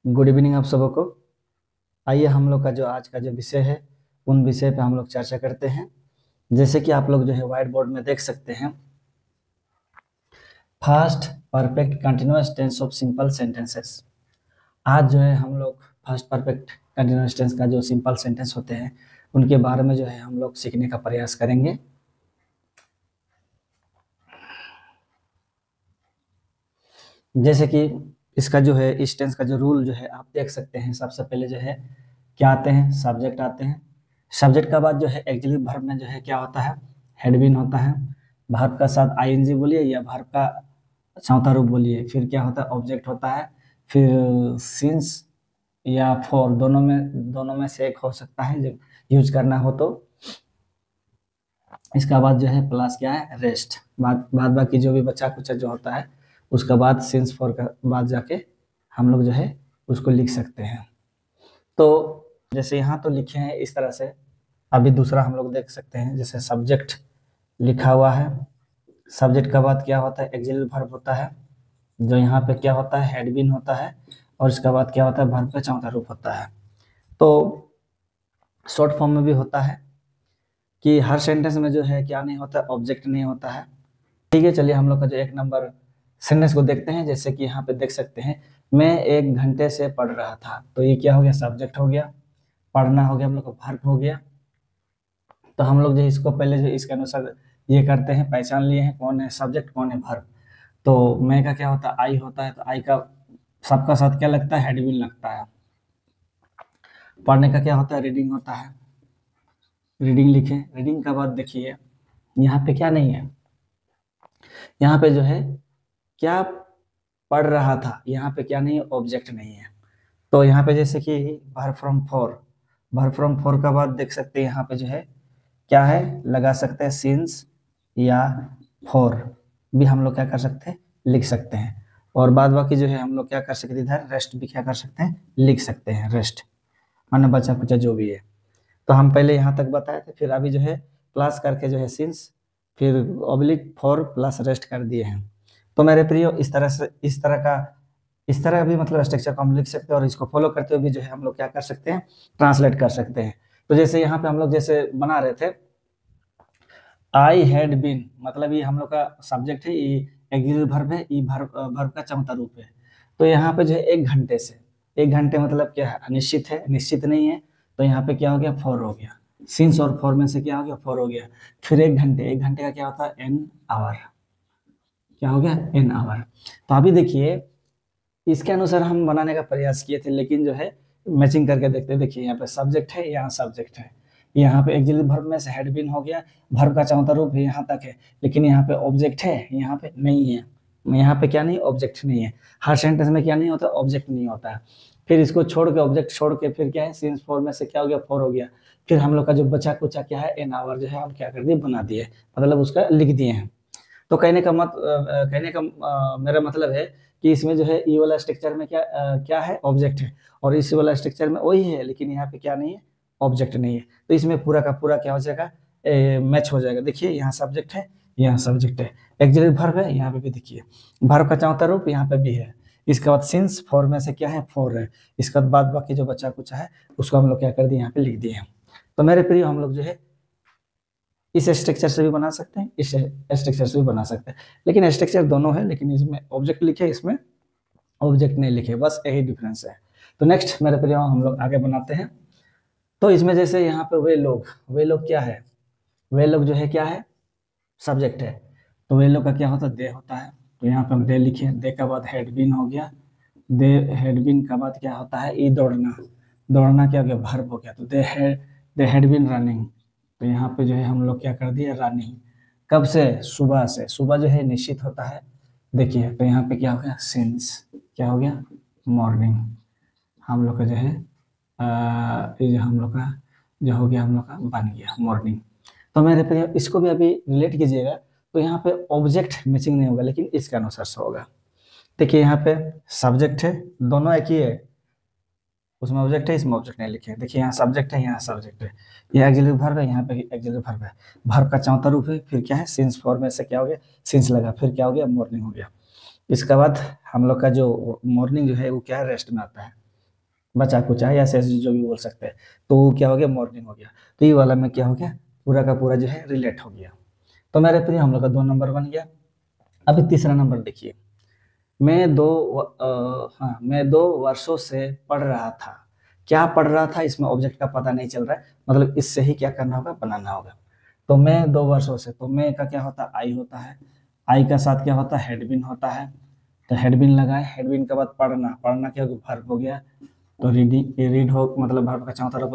Good evening आप सबों को। आइए हम लोग का जो आज का जो विषय है उन विषय पे हम लोग चर्चा करते हैं। जैसे कि आप लोग जो है व्हाइट बोर्ड में देख सकते हैं, fast perfect continuous tense of simple sentences. आज जो है हम लोग फास्ट परफेक्ट कंटिन्यूअस टेंस का जो सिंपल सेंटेंस होते हैं उनके बारे में जो है हम लोग सीखने का प्रयास करेंगे। जैसे कि इसका जो है इस टेंस का जो रूल जो है आप देख सकते हैं। सबसे पहले जो है क्या आते हैं, सब्जेक्ट आते हैं। सब्जेक्ट का बाद जो है एक्सिलरी वर्ब में जो है क्या होता है, हैड बीन होता है। वर्ब का साथ आईएनजी बोलिए या वर्ब का चौथा रूप बोलिए। फिर क्या होता है, ऑब्जेक्ट होता है। फिर सिंस या फॉर, दोनों में से एक हो सकता है जब यूज करना हो तो। इसका बाद जो है प्लस क्या है, रेस्ट। बाद बाकी जो भी बचा कुचा जो होता है उसका बाद सिंस फॉर का बाद जाके हम लोग जो है उसको लिख सकते हैं। तो जैसे यहाँ तो लिखे हैं इस तरह से। अभी दूसरा हम लोग देख सकते हैं, जैसे सब्जेक्ट लिखा हुआ है। सब्जेक्ट का बाद क्या होता है, एक्सिलरी वर्ब होता है। जो यहाँ पे क्या होता है, हैड बीन होता है। और इसका बाद क्या होता है, वर्ब का चौथा रूप होता है। तो शॉर्ट फॉर्म में भी होता है कि हर सेंटेंस में जो है क्या नहीं होता, ऑब्जेक्ट नहीं होता है। ठीक है, चलिए हम लोग का जो एक नंबर सेंटेंस को देखते हैं। जैसे कि यहाँ पे देख सकते हैं, मैं 1 घंटे से पढ़ रहा था। तो ये क्या हो गया, सब्जेक्ट हो गया। पढ़ना हो गया हम लोग का वर्ब हो गया। तो हम लोग जो इसको पहले जो इसके अनुसार ये करते हैं, पहचान लिए हैं कौन है सब्जेक्ट कौन है वर्ब। तो मैं का क्या होता है, आई होता है। तो आई का सबका साथ क्या लगता है, हैड बीन लगता है। पढ़ने का क्या होता है, रीडिंग होता है। रीडिंग लिखें। रीडिंग का बाद देखिए यहाँ पे क्या नहीं है, यहाँ पे जो है क्या पढ़ रहा था, यहाँ पे क्या नहीं है, ऑब्जेक्ट नहीं है। तो यहाँ पे जैसे कि verb from for, verb from for का बाद देख सकते हैं यहाँ पे जो है क्या है, लगा सकते हैं सिंस या फॉर भी हम लोग क्या कर सकते हैं, लिख सकते हैं। और बाद बाकी जो है हम लोग क्या कर सकते हैं, इधर रेस्ट भी क्या कर सकते हैं, लिख सकते हैं। रेस्ट माने बचा कुचा जो भी है। तो हम पहले यहाँ तक बताए थे, फिर अभी जो है प्लस करके जो है सिंस, फिर ऑब्लिक फॉर प्लस रेस्ट कर दिए हैं। तो मेरे प्रियो इस तरह भी मतलब स्ट्रक्चर को हम लिख सकते हैं। और इसको फॉलो करते हुए भी जो है हम लोग क्या कर सकते हैं, ट्रांसलेट कर सकते हैं। तो जैसे यहाँ पे हम लोग जैसे बना रहे थे, आई हैड बीन, मतलब ये हम लोग का सब्जेक्ट है, ये एक्सिलरी वर्ब है, ये वर्ब का चौथा रूप है। तो यहाँ पे जो है 1 घंटे से, 1 घंटे मतलब क्या है, अनिश्चित है, निश्चित नहीं है। तो यहाँ पे क्या हो गया, फॉर हो गया। सिंस और फॉर में से क्या हो गया, फॉर हो गया। फिर 1 घंटे, 1 घंटे का क्या होता है, एन आवर। क्या हो गया, एन आवर। तो अभी देखिए इसके अनुसार हम बनाने का प्रयास किए थे, लेकिन जो है मैचिंग करके देखते हैं। देखिए यहाँ पे सब्जेक्ट है, यहाँ सब्जेक्ट है। यहाँ पे एक्सिलरी वर्ब में से हैड बीन हो गया, वर्ब का चौथा रूप है, यहाँ तक है। लेकिन यहाँ पे ऑब्जेक्ट है, यहाँ पे नहीं है। यहाँ पे क्या नहीं, ऑब्जेक्ट नहीं है। हर सेंटेंस में क्या नहीं होता, ऑब्जेक्ट नहीं होता है। फिर इसको छोड़ के, ऑब्जेक्ट छोड़ के फिर क्या है, सिंस फॉर में से क्या हो गया, फॉर हो गया। फिर हम लोग का जो बचा कुचा क्या है, एन आवर जो है हम क्या कर दिए, बना दिए, मतलब उसका लिख दिए हैं। तो कहने का मेरा मतलब है कि इसमें जो है ये वाला स्ट्रक्चर में क्या है, ऑब्जेक्ट है। और इस वाला स्ट्रक्चर में वही है, लेकिन यहाँ पे क्या नहीं है, ऑब्जेक्ट नहीं है। तो इसमें पूरा का पूरा क्या हो जाएगा, मैच हो जाएगा। देखिए यहाँ सब्जेक्ट है, यहाँ सब्जेक्ट है। एक्सिलरी वर्ब है, यहाँ पे भी देखिए वर्ब का चौथा रूप यहाँ पे भी है। इसके बाद सिंस फॉर में से क्या है, फॉर है। इसके बाद बाकी जो बचा कुछ है उसको हम लोग क्या कर दिए, यहाँ पे लिख दिए हैं। तो मेरे प्रिय हम लोग जो है इस स्ट्रक्चर से भी बना सकते हैं, इस स्ट्रक्चर से भी बना सकते हैं। लेकिन स्ट्रक्चर दोनों है, लेकिन इसमें ऑब्जेक्ट लिखे, इसमें ऑब्जेक्ट नहीं लिखे, बस यही डिफरेंस है। तो नेक्स्ट मेरे प्रिय हम लोग आगे बनाते हैं। तो इसमें जैसे यहाँ पे वे लोग क्या है, वे लोग जो है क्या है, सब्जेक्ट है। तो वे लोग का क्या होता है, दे होता है। तो यहाँ पे हम दे लिखे, दे का बाद हैड बीन हो गया। दे हैड बीन का बाद क्या होता है, ई दौड़ना, दौड़ना क्या हो गया, वर्ब हो गया। तो दे हैड बीन रनिंग। तो यहाँ पे जो है हम लोग क्या कर दिए, रनिंग। कब से, सुबह से। सुबह जो है निश्चित होता है। देखिए तो यहाँ पे क्या हो गया, सिंस, क्या हो गया, मॉर्निंग। हम लोग का जो है ये जो हम लोग का जो हो गया, हम लोग का बन गया मॉर्निंग। तो मेरे पे इसको भी अभी रिलेट कीजिएगा। तो यहाँ पे ऑब्जेक्ट मैचिंग नहीं होगा, लेकिन इसके अनुसार से होगा। देखिए यहाँ पे सब्जेक्ट है, दोनों एक ही है, उसमें ऑब्जेक्ट है, इसमें ऑब्जेक्ट नहीं लिखे। देखिए यहाँ सब्जेक्ट है, यहाँ सब्जेक्ट है। ये एक्सिलरी वर्ब है, यहाँ पे एक्सिलरी वर्ब है। वर्ब का चौथा रूप है। फिर क्या है, सिंस फॉर में से क्या हो गया, सिंस लगा। फिर क्या हो गया, मॉर्निंग हो गया। इसके बाद हम लोग का जो मॉर्निंग जो है वो क्या है, रेस्ट में आता है। बचा कुचा या शेष जो भी बोल सकते हैं। तो वो क्या हो गया, मॉर्निंग हो गया। तो ये वाला में क्या हो गया, पूरा का पूरा जो है रिलेट हो गया। तो मेरे प्रिय हम लोग का 2 नंबर बन गया। अभी तीसरा नंबर देखिए, मैं 2 वर्षों से पढ़ रहा था। क्या पढ़ रहा था, इसमें ऑब्जेक्ट का पता नहीं चल रहा है, मतलब इससे ही क्या करना होगा, बनाना होगा। तो मैं 2 वर्षों से, तो मैं का क्या होता है, आई होता है। आई का साथ क्या होता है, हेडबिन होता है। तो हेडबिन लगाए, हेडबिन के बाद पढ़ना, पढ़ना क्या होगा, वर्ब हो गया। तो रीडिंग, रीड हो मतलब वर्ब का चौथा रूप,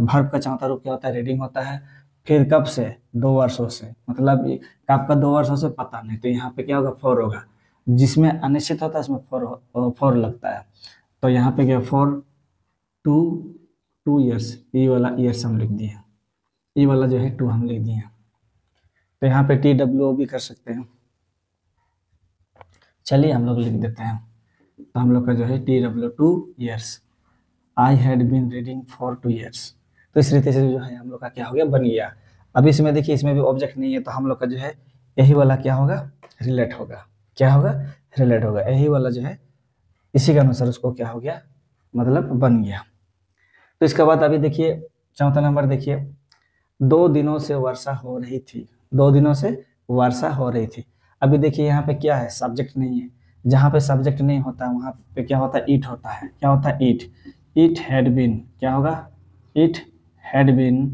वर्ब का चौथा रूप क्या होता है, रीडिंग होता है। फिर कब से, 2 वर्षों से, मतलब आपका 2 वर्षों से पता नहीं, तो यहाँ पे क्या होगा, फोर होगा। जिसमें अनिश्चित होता है उसमें फोर फोर लगता है। तो यहाँ पे क्या, फोर टू, 2 ईयर्स, ये वाला ईयर्स हम लिख दिए, ये वाला जो है 2 हम लिख दिए। तो यहाँ पे TWO भी कर सकते हैं। चलिए हम लोग लिख देते हैं। तो हम लोग का जो है TW 2 years, I had been reading for 2 years. तो इस रीति से जो है हम लोग का क्या हो गया, बन गया। अब इसमें देखिए, इसमें भी ऑब्जेक्ट नहीं है, तो हम लोग का जो है यही वाला क्या होगा, रिलेट होगा। क्या होगा, रिलेट होगा। यही वाला जो है इसी के अनुसार उसको क्या हो गया, मतलब बन गया। तो इसके बाद अभी देखिए चौथा नंबर देखिए, 2 दिनों से वर्षा हो रही थी। 2 दिनों से वर्षा हो रही थी। अभी देखिए यहाँ पे क्या है, सब्जेक्ट नहीं है। जहाँ पे सब्जेक्ट नहीं होता वहाँ पे क्या होता है, ईट होता है। क्या होता है, ईट। ईट हैड बीन, क्या होगा, ईट हैड बीन।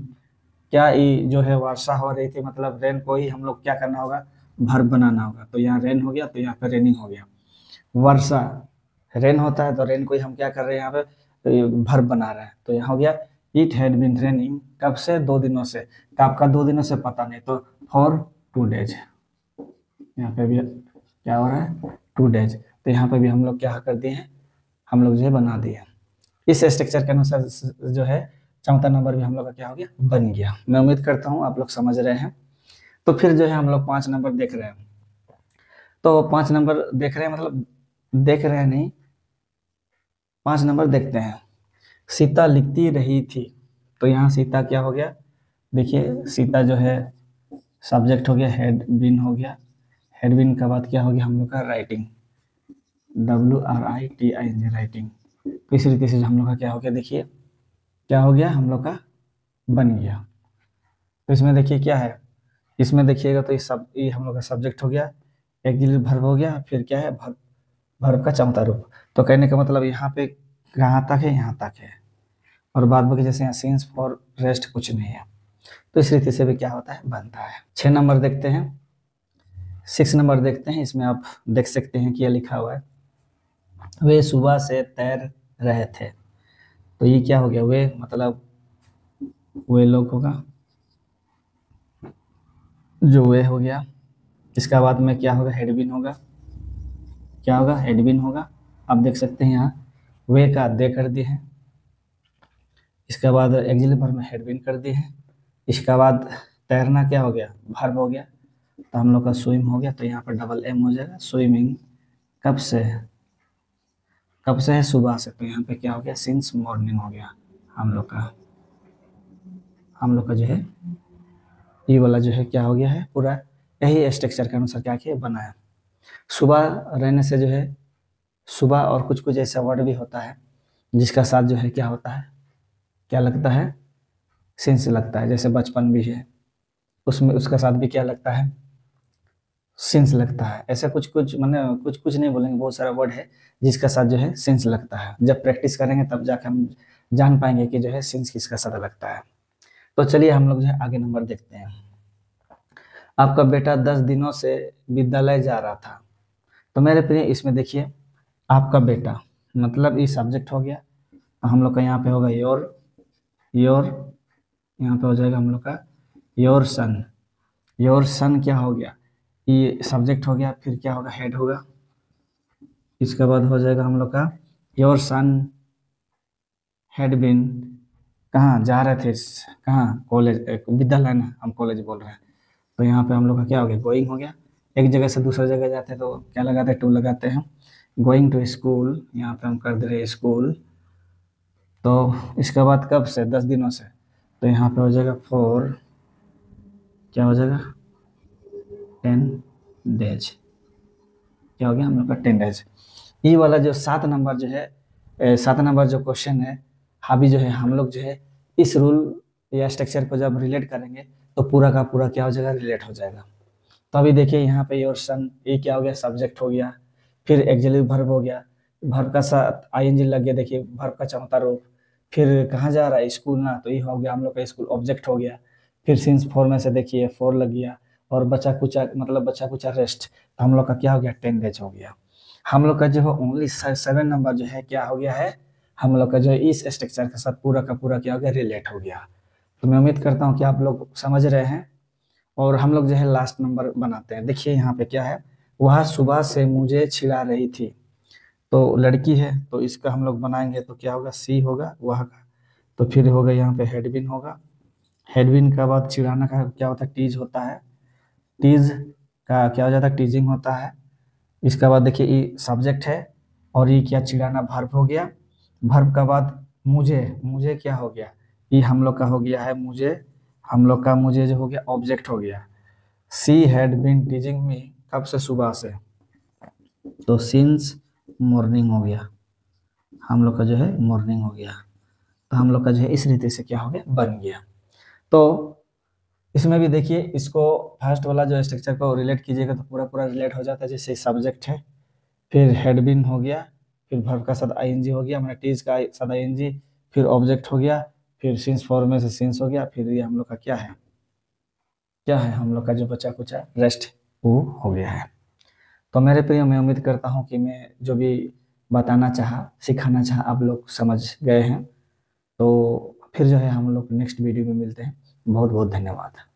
क्या जो है वर्षा हो रही थी, मतलब रेन को ही हम लोग क्या करना होगा, वर्ब बनाना होगा। तो यहाँ रेन हो गया, तो यहाँ पे रेनिंग हो गया। वर्षा, रेन होता है, तो रेन को ही हम क्या कर रहे हैं, यहाँ पे वर्ब बना रहे हैं। तो यहाँ हो गया, इट हैड बीन रेनिंग, कब से, 2 दिनों से। तो आपका 2 दिनों से पता नहीं, तो फॉर 2 डेज। यहाँ पे भी क्या हो रहा है, 2 डेज। तो यहाँ पे भी हम लोग क्या कर दिए हैं, हम लोग जो है बना दिए। इस स्ट्रक्चर के अनुसार जो है चौथा नंबर भी हम लोग का क्या हो गया, बन गया। मैं उम्मीद करता हूँ आप लोग समझ रहे हैं। तो फिर जो है हम लोग 5 नंबर देख रहे हैं। तो 5 नंबर देख रहे हैं, मतलब देख रहे हैं नहीं, 5 नंबर देखते हैं। सीता लिखती रही थी। तो यहाँ सीता क्या हो गया, देखिए सीता जो है सब्जेक्ट हो गया, हेड बिन हो गया। हेड बिन के बाद क्या हो गया हम लोग का, राइटिंग, WRITING, राइटिंग। तो इस रीति से हम लोग का क्या हो गया, देखिए क्या हो गया, हम लोग का बन गया। तो इसमें देखिए क्या है, इसमें देखिएगा तो ये हम लोग का सब्जेक्ट हो गया, एक्सिलरी वर्ब हो गया, फिर क्या है, वर्ब का चौथा रूप। तो कहने का मतलब यहाँ पे कहाँ तक है, यहाँ तक है। और बाद बाकी जैसे यहाँ सीन्स फॉर रेस्ट कुछ नहीं है। तो इस रीति से भी क्या होता है, बनता है। 6 नंबर देखते हैं। 6 नंबर देखते हैं, इसमें आप देख सकते हैं क्या लिखा हुआ है, वे सुबह से तैर रहे थे। तो ये क्या हो गया, वे मतलब वे लोग होगा, जो वे हो गया। इसका बाद में क्या होगा, हेडबिन होगा। क्या होगा, हेडबिन होगा। आप देख सकते हैं यहाँ वे का दे कर दिए हैं। इसके बाद एक्सिलरी वर्ब में हेडबिन कर दिए हैं। इसके बाद तैरना क्या हो गया, वर्ब हो गया। तो हम लोग का स्विम हो गया, तो यहाँ पर डबल एम हो जाएगा, स्विमिंग। कब से, कब से है, सुबह से। तो यहाँ पे क्या हो गया, सिंस मॉर्निंग हो गया। हम लोग का जो है ये वाला जो है क्या हो गया है, पूरा यही स्ट्रक्चर के अनुसार क्या किया, बनाया। सुबह रहने से जो है, सुबह और कुछ कुछ ऐसा वर्ड भी होता है जिसका साथ जो है क्या होता है, क्या लगता है, सिंस लगता है। जैसे बचपन भी है, उसमें उसका साथ भी क्या लगता है, सिंस लगता है। ऐसा कुछ कुछ मैंने कुछ कुछ नहीं बोलेंगे, बहुत सारा वर्ड है जिसका साथ जो है सिंस लगता है। जब प्रैक्टिस करेंगे तब जाकर हम जान पाएंगे कि जो है सिंस किसका साथ लगता है। तो चलिए हम लोग जो है आगे नंबर देखते हैं। आपका बेटा 10 दिनों से विद्यालय जा रहा था। तो मेरे प्रिय इसमें देखिए, आपका बेटा मतलब ये सब्जेक्ट हो गया। तो हम लोग का यहाँ पे होगा योर, यहाँ पे हो जाएगा हम लोग का योर सन। योर सन क्या हो गया, ये सब्जेक्ट हो गया। फिर क्या होगा, हेड होगा। इसके बाद हो जाएगा हम लोग का योर सन हैड बीन, कहाँ जा रहे थे, कहाँ, कॉलेज, विद्यालय ना, हम कॉलेज बोल रहे हैं। तो यहाँ पे हम लोग का क्या हो गया, गोइंग हो गया। एक जगह से दूसरी जगह जाते हैं तो क्या लगाते हैं, टू लगाते हैं। गोइंग टू स्कूल, यहाँ पे हम कर दे रहे हैं स्कूल। तो इसके बाद कब से, 10 दिनों से। तो यहाँ पे हो जाएगा फोर, क्या हो जाएगा, 10 डेज। क्या हो गया हम लोग का, 10 डेज। ये वाला जो 7 नंबर जो है 7 नंबर जो क्वेश्चन है, अभी जो है हम लोग जो है इस रूल या स्ट्रक्चर को जब रिलेट करेंगे तो पूरा का पूरा क्या हो जाएगा, रिलेट हो जाएगा। तो अभी देखिए यहाँ पे योर सन, ये क्या हो गया, सब्जेक्ट हो गया, फिर एक्सिलरी वर्ब हो गया, वर्ब का साथ आईएनजी लग गया, देखिए वर्ब का चौथा रूप, फिर कहाँ जा रहा है, स्कूल ना, तो ये हो गया हम लोग का स्कूल, ऑब्जेक्ट हो गया, फिर सिंस फोर में से देखिए फोर लग गया, और बचा कुचा मतलब बचा कुचा रेस्ट, तो हम लोग का क्या हो गया, 10 डेज हो गया। हम लोग का जो है ओनली 7 नंबर जो है क्या हो गया है, हम लोग का जो है इस स्ट्रक्चर के साथ पूरा का पूरा क्या हो गया, रिलेट हो गया। तो मैं उम्मीद करता हूँ कि आप लोग समझ रहे हैं। और हम लोग जो है लास्ट नंबर बनाते हैं। देखिए यहाँ पे क्या है, वह सुबह से मुझे छिड़ा रही थी, तो लड़की है, तो इसका हम लोग बनाएंगे तो क्या होगा, सी होगा वह का। तो फिर होगा यहाँ पे हेडविन होगा, हेडविन का बाद चिढ़ाना का क्या होता है, टीज होता है, टीज का क्या हो जाता है, टीजिंग होता है। इसका बाद देखिए ये सब्जेक्ट है, और ये क्या, चिढ़ाना वर्ब हो गया, वर्ब का बाद मुझे, मुझे क्या हो गया, ये हम लोग का हो गया है मुझे, हम लोग का मुझे जो हो गया ऑब्जेक्ट हो गया। सी हैड बीन टीजिंग मी, कब से, सुबह से, तो सिंस मॉर्निंग हो गया, हम लोग का जो है मॉर्निंग हो गया। तो हम लोग का जो है इस रीति से क्या हो गया, बन गया। तो इसमें भी देखिए, इसको फर्स्ट वाला जो स्ट्रक्चर को रिलेट कीजिएगा तो पूरा पूरा रिलेट हो जाता है। जैसे सब्जेक्ट है, फिर हैड बीन हो गया, फिर वर्ब का साथ आईएनजी हो गया, मैंने टीज का साथ आईएनजी, फिर ऑब्जेक्ट हो गया, फिर सिंस फॉर में से सिंस हो गया, फिर ये हम लोग का क्या है, क्या है, हम लोग का जो बचा कुचा रेस्ट वो हो गया है। तो मेरे प्रिय, मैं उम्मीद करता हूँ कि मैं जो भी बताना चाहा, सिखाना चाहा, आप लोग समझ गए हैं। तो फिर जो है हम लोग नेक्स्ट वीडियो में मिलते हैं। बहुत बहुत धन्यवाद।